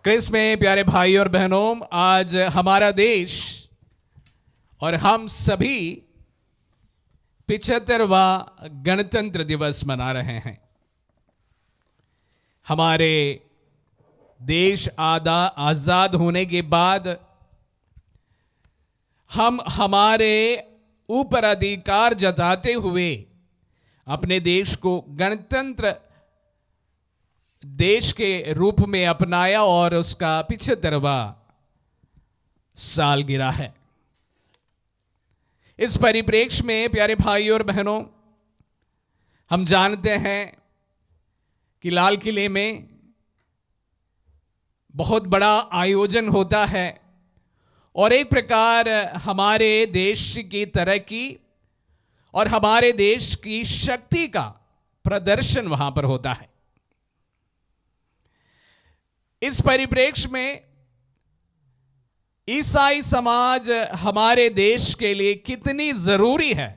Chris में प्यारे भाई और बहनों, आज हमारा देश और हम सभी 75वां गणतंत्र दिवस मना रहे हैं। हमारे देश आजाद होने के बाद हम हमारे ऊपर अधिकार जताते हुए अपने देश को गणतंत्र देश के रूप में अपनाया और उसका 75वां सालगिरह है। इस परिप्रेक्ष्य में प्यारे भाई और बहनों, हम जानते हैं कि लाल किले में बहुत बड़ा आयोजन होता है और एक प्रकार हमारे देश की तरक्की और हमारे देश की शक्ति का प्रदर्शन वहां पर होता है। इस परिप्रेक्ष्य में ईसाई समाज हमारे देश के लिए कितनी जरूरी है,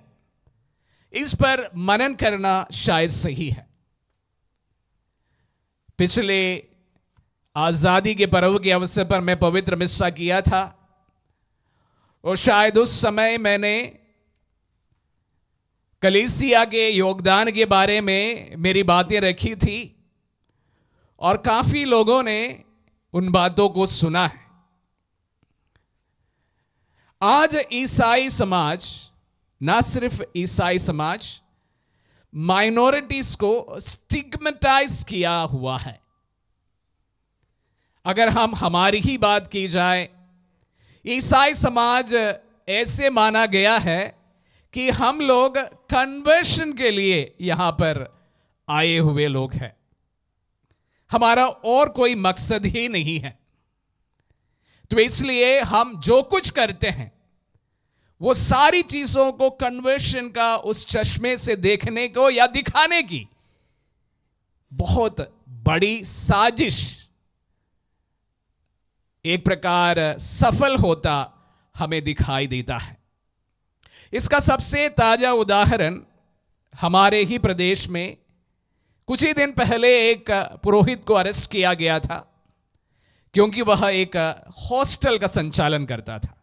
इस पर मनन करना शायद सही है। पिछले आजादी के पर्व के अवसर पर मैं पवित्र मिस्सा किया था और शायद उस समय मैंने कलीसिया के योगदान के बारे में मेरी बातें रखी थी और काफी लोगों ने उन बातों को सुना है। आज ईसाई समाज, ना सिर्फ ईसाई समाज, माइनॉरिटीज को स्टिग्मेटाइज किया हुआ है। अगर हम हमारी ही बात की जाए, ईसाई समाज ऐसे माना गया है कि हम लोग कन्वर्शन के लिए यहां पर आए हुए लोग हैं, हमारा और कोई मकसद ही नहीं है। तो इसलिए हम जो कुछ करते हैं वो सारी चीजों को कन्वर्शन का उस चश्मे से देखने को या दिखाने की बहुत बड़ी साजिश एक प्रकार सफल होता हमें दिखाई देता है। इसका सबसे ताजा उदाहरण हमारे ही प्रदेश में कुछ ही दिन पहले एक पुरोहित को अरेस्ट किया गया था क्योंकि वह एक हॉस्टल का संचालन करता था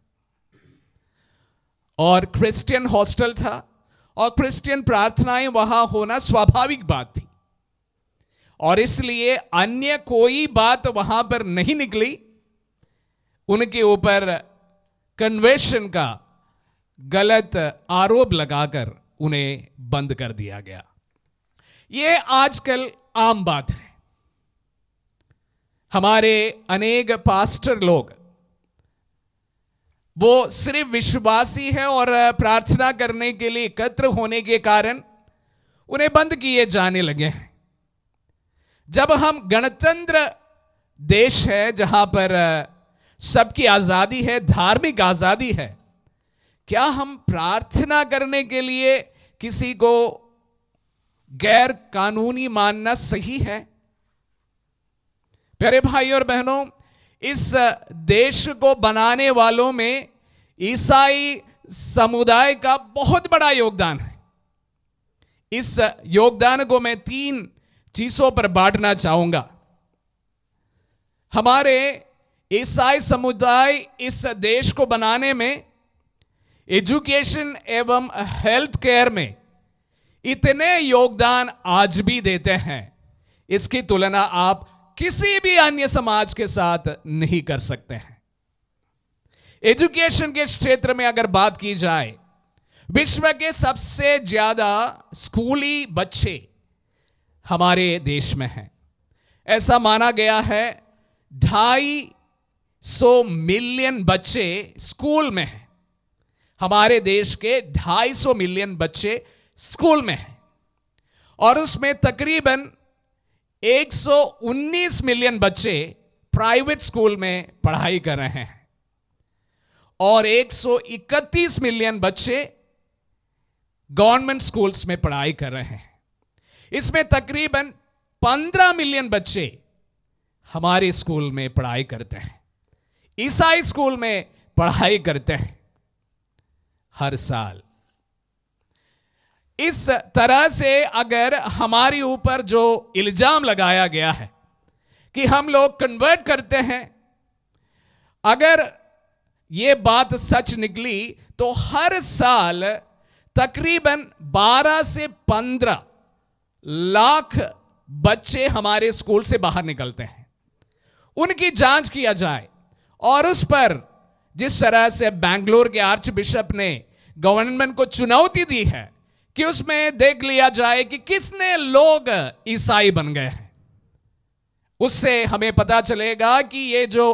और क्रिश्चियन हॉस्टल था और क्रिश्चियन प्रार्थनाएं वहां होना स्वाभाविक बात थी और इसलिए अन्य कोई बात वहां पर नहीं निकली। उनके ऊपर कन्वर्शन का गलत आरोप लगाकर उन्हें बंद कर दिया गया। यह आजकल आम बात है। हमारे अनेक पास्टर लोग वो सिर्फ विश्वासी है और प्रार्थना करने के लिए एकत्र होने के कारण उन्हें बंद किए जाने लगे हैं। जब हम गणतंत्र देश है जहां पर सबकी आजादी है, धार्मिक आजादी है, क्या हम प्रार्थना करने के लिए किसी को गैर कानूनी मानना सही है? प्यारे भाई और बहनों, इस देश को बनाने वालों में ईसाई समुदाय का बहुत बड़ा योगदान है। इस योगदान को मैं 3 चीजों पर बांटना चाहूंगा। हमारे ईसाई समुदाय इस देश को बनाने में एजुकेशन एवं हेल्थ केयर में इतने योगदान आज भी देते हैं, इसकी तुलना आप किसी भी अन्य समाज के साथ नहीं कर सकते हैं। एजुकेशन के क्षेत्र में अगर बात की जाए, विश्व के सबसे ज्यादा स्कूली बच्चे हमारे देश में हैं। ऐसा माना गया है 250 मिलियन बच्चे स्कूल में हैं। हमारे देश के 250 मिलियन बच्चे स्कूल में हैं और उसमें तकरीबन 119 मिलियन बच्चे प्राइवेट स्कूल में पढ़ाई कर रहे हैं और 131 मिलियन बच्चे गवर्नमेंट स्कूल्स में पढ़ाई कर रहे हैं। इसमें तकरीबन 15 मिलियन बच्चे हमारे स्कूल में पढ़ाई करते हैं, ईसाई स्कूल में पढ़ाई करते हैं हर साल। इस तरह से अगर हमारे ऊपर जो इल्जाम लगाया गया है कि हम लोग कन्वर्ट करते हैं। अगर यह बात सच निकली तो हर साल तकरीबन 12 से 15 लाख बच्चे हमारे स्कूल से बाहर निकलते हैं। उनकी जांच किया जाए और उस पर जिस तरह से बेंगलोर के आर्च बिशप ने गवर्नमेंट को चुनौती दी है कि उसमें देख लिया जाए कि कितने लोग ईसाई बन गए हैं, उससे हमें पता चलेगा कि ये जो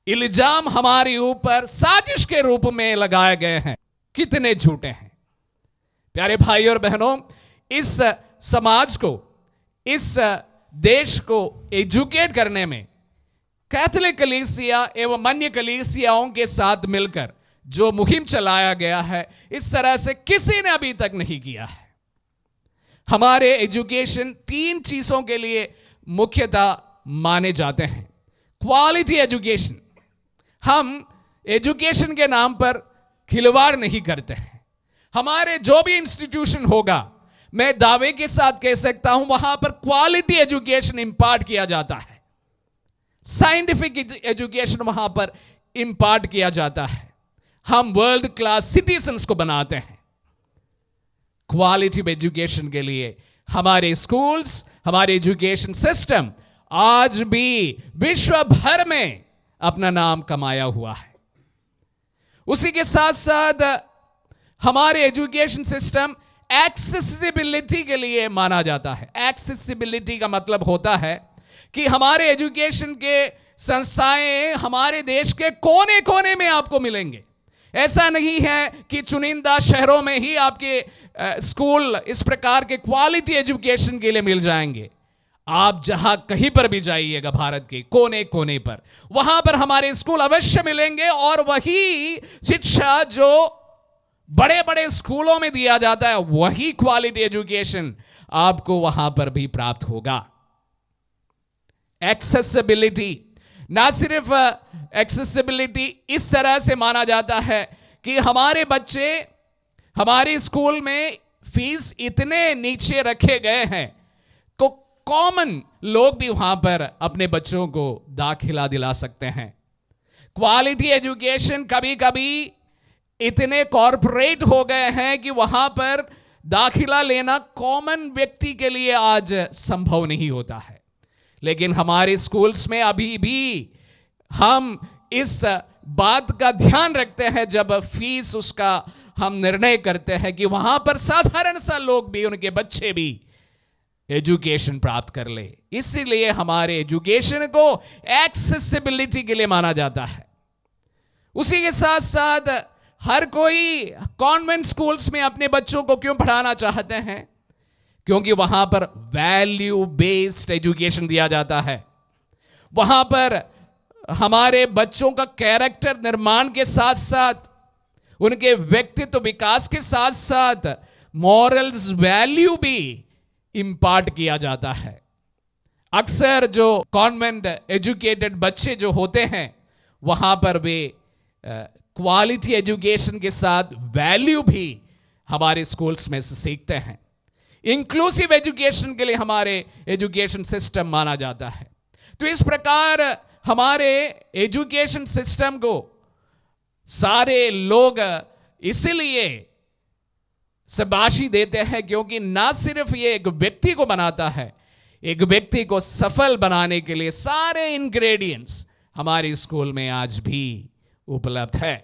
इल्जाम हमारे ऊपर साजिश के रूप में लगाए गए हैं कितने झूठे हैं। प्यारे भाई और बहनों, इस समाज को, इस देश को एजुकेट करने में कैथोलिक कलीसिया एवं अन्य कलीसियाओं के साथ मिलकर जो मुहिम चलाया गया है, इस तरह से किसी ने अभी तक नहीं किया है। हमारे एजुकेशन 3 चीजों के लिए मुख्यतः माने जाते हैं। क्वालिटी एजुकेशन, हम एजुकेशन के नाम पर खिलवाड़ नहीं करते हैं। हमारे जो भी इंस्टीट्यूशन होगा, मैं दावे के साथ कह सकता हूं वहां पर क्वालिटी एजुकेशन इंपार्ट किया जाता है, साइंटिफिक एजुकेशन वहां पर इंपार्ट किया जाता है। हम वर्ल्ड क्लास सिटीजन्स को बनाते हैं। क्वालिटी एजुकेशन के लिए हमारे स्कूल्स, हमारे एजुकेशन सिस्टम आज भी विश्व भर में अपना नाम कमाया हुआ है। उसी के साथ साथ हमारे एजुकेशन सिस्टम एक्सेसिबिलिटी के लिए माना जाता है। एक्सेसिबिलिटी का मतलब होता है कि हमारे एजुकेशन के संस्थाएं हमारे देश के कोने कोने में आपको मिलेंगे। ऐसा नहीं है कि चुनिंदा शहरों में ही आपके स्कूल इस प्रकार के क्वालिटी एजुकेशन के लिए मिल जाएंगे। आप जहां कहीं पर भी जाइएगा भारत के कोने कोने पर, वहां पर हमारे स्कूल अवश्य मिलेंगे और वही शिक्षा जो बड़े बड़े स्कूलों में दिया जाता है, वही क्वालिटी एजुकेशन आपको वहां पर भी प्राप्त होगा। एक्सेसिबिलिटी, ना सिर्फ एक्सेसिबिलिटी इस तरह से माना जाता है कि हमारे बच्चे हमारे स्कूल में फीस इतने नीचे रखे गए हैं तो कॉमन लोग भी वहां पर अपने बच्चों को दाखिला दिला सकते हैं। क्वालिटी एजुकेशन कभी कभी इतने कॉर्पोरेट हो गए हैं कि वहां पर दाखिला लेना कॉमन व्यक्ति के लिए आज संभव नहीं होता है। लेकिन हमारे स्कूल्स में अभी भी हम इस बात का ध्यान रखते हैं जब फीस उसका हम निर्णय करते हैं कि वहां पर साधारण सा लोग भी, उनके बच्चे भी एजुकेशन प्राप्त कर ले। इसीलिए हमारे एजुकेशन को एक्सेसिबिलिटी के लिए माना जाता है। उसी के साथ साथ हर कोई कॉन्वेंट स्कूल्स में अपने बच्चों को क्यों पढ़ाना चाहते हैं? क्योंकि वहां पर वैल्यू बेस्ड एजुकेशन दिया जाता है। वहां पर हमारे बच्चों का कैरेक्टर निर्माण के साथ साथ, उनके व्यक्तित्व विकास के साथ साथ मॉरल्स वैल्यू भी इंपार्ट किया जाता है। अक्सर जो कॉन्वेंट एजुकेटेड बच्चे जो होते हैं, वहां पर वे क्वालिटी एजुकेशन के साथ वैल्यू भी हमारे स्कूल्स में से सीखते हैं। इंक्लूसिव एजुकेशन के लिए हमारे एजुकेशन सिस्टम माना जाता है। तो इस प्रकार हमारे एजुकेशन सिस्टम को सारे लोग इसलिए शाबाशी देते हैं क्योंकि ना सिर्फ ये एक व्यक्ति को बनाता है, एक व्यक्ति को सफल बनाने के लिए सारे इंग्रेडिएंट्स हमारे स्कूल में आज भी उपलब्ध है।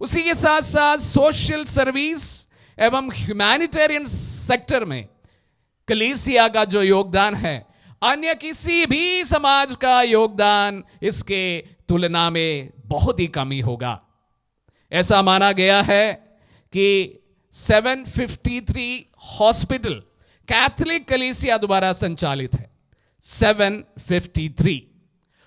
उसी के साथ साथ सोशल सर्विस एवं ह्यूमैनिटेरियन सेक्टर में कलीसिया का जो योगदान है, अन्य किसी भी समाज का योगदान इसके तुलना में बहुत ही कम ही होगा। ऐसा माना गया है कि 753 हॉस्पिटल कैथोलिक कलीसिया द्वारा संचालित है। 753।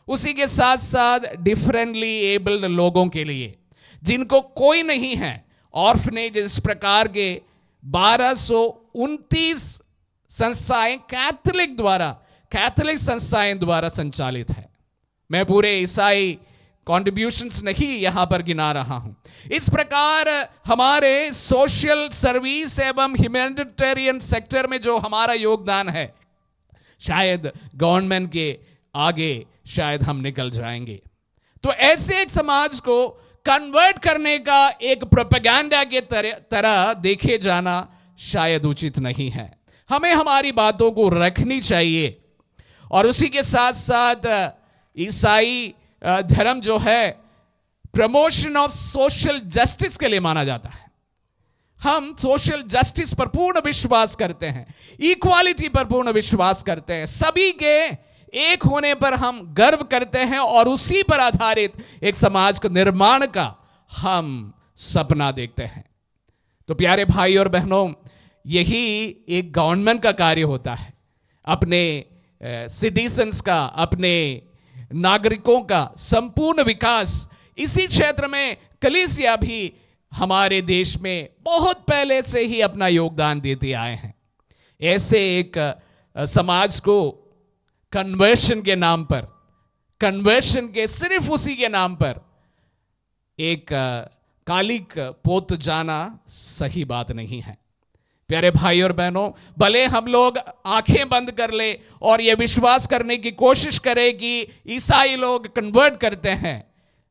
उसी के साथ साथ डिफरेंटली एबल्ड लोगों के लिए, जिनको कोई नहीं है, ऑर्फनेज, इस प्रकार के 1229 संस्थाएं कैथोलिक संस्थाएं द्वारा संचालित है। मैं पूरे ईसाई कॉन्ट्रीब्यूशंस नहीं यहां पर गिना रहा हूं। इस प्रकार हमारे सोशल सर्विस एवं ह्यूमैनिटेरियन सेक्टर में जो हमारा योगदान है, शायद गवर्नमेंट के आगे शायद हम निकल जाएंगे। तो ऐसे एक समाज को कन्वर्ट करने का एक प्रोपेगेंडा के तरह देखे जाना शायद उचित नहीं है। हमें हमारी बातों को रखनी चाहिए। और उसी के साथ साथ ईसाई धर्म जो है प्रमोशन ऑफ सोशल जस्टिस के लिए माना जाता है। हम सोशल जस्टिस पर पूर्ण विश्वास करते हैं, इक्वालिटी पर पूर्ण विश्वास करते हैं, सभी के एक होने पर हम गर्व करते हैं और उसी पर आधारित एक समाज के निर्माण का हम सपना देखते हैं। तो प्यारे भाई और बहनों, यही एक गवर्नमेंट का कार्य होता है, अपने सिटीजन्स का, अपने नागरिकों का संपूर्ण विकास। इसी क्षेत्र में कलीसिया भी हमारे देश में बहुत पहले से ही अपना योगदान देते आए हैं। ऐसे एक समाज को कन्वर्शन के नाम पर, कन्वर्शन के सिर्फ उसी के नाम पर एक कालिक पोत जाना सही बात नहीं है। प्यारे भाई और बहनों, भले हम लोग आंखें बंद कर ले और यह विश्वास करने की कोशिश करें कि ईसाई लोग कन्वर्ट करते हैं,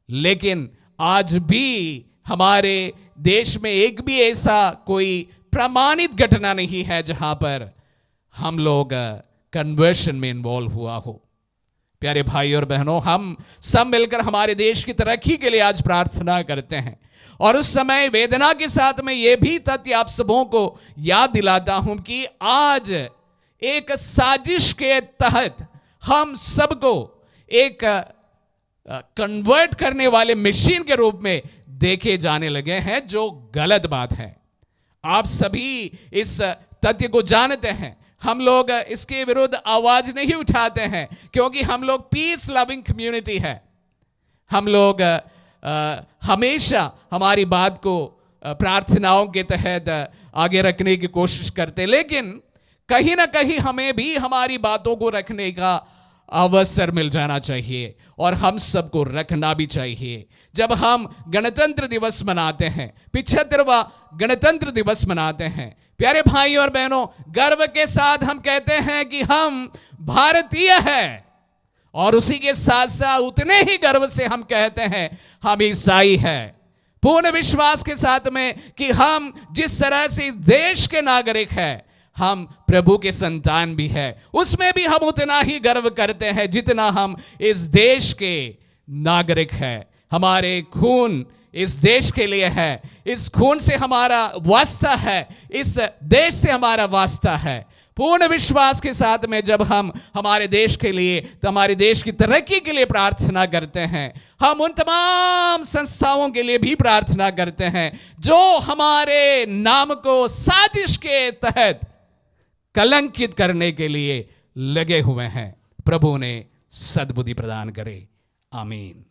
लेकिन आज भी हमारे देश में एक भी ऐसा कोई प्रमाणित घटना नहीं है जहां पर हम लोग कन्वर्शन में इन्वॉल्व हुआ हो। प्यारे भाई और बहनों, हम सब मिलकर हमारे देश की तरक्की के लिए आज प्रार्थना करते हैं। और उस समय वेदना के साथ में यह भी तथ्य आप सबों को याद दिलाता हूं कि आज एक साजिश के तहत हम सबको एक कन्वर्ट करने वाले मशीन के रूप में देखे जाने लगे हैं, जो गलत बात है। आप सभी इस तथ्य को जानते हैं। हम लोग इसके विरुद्ध आवाज नहीं उठाते हैं क्योंकि हम लोग पीस लविंग कम्युनिटी है। हम लोग हमेशा हमारी बात को प्रार्थनाओं के तहत आगे रखने की कोशिश करते, लेकिन कहीं ना कहीं हमें भी हमारी बातों को रखने का अवसर मिल जाना चाहिए और हम सबको रखना भी चाहिए। जब हम गणतंत्र दिवस मनाते हैं, 75वां गणतंत्र दिवस मनाते हैं, प्यारे भाई और बहनों, गर्व के साथ हम कहते हैं कि हम भारतीय हैं, और उसी के साथ साथ उतने ही गर्व से हम कहते हैं हम ईसाई हैं, पूर्ण विश्वास के साथ में कि हम जिस तरह से देश के नागरिक हैं, हम प्रभु के संतान भी हैं, उसमें भी हम उतना ही गर्व करते हैं जितना हम इस देश के नागरिक हैं। हमारे खून इस देश के लिए है, इस खून से हमारा वास्ता है, इस देश से हमारा वास्ता है। पूर्ण विश्वास के साथ में जब हम हमारे देश के लिए, तो हमारे देश की तरक्की के लिए प्रार्थना करते हैं, हम उन तमाम संस्थाओं के लिए भी प्रार्थना करते हैं जो हमारे नाम को साजिश के तहत कलंकित करने के लिए लगे हुए हैं। प्रभु ने सद्बुद्धि प्रदान करे। आमीन।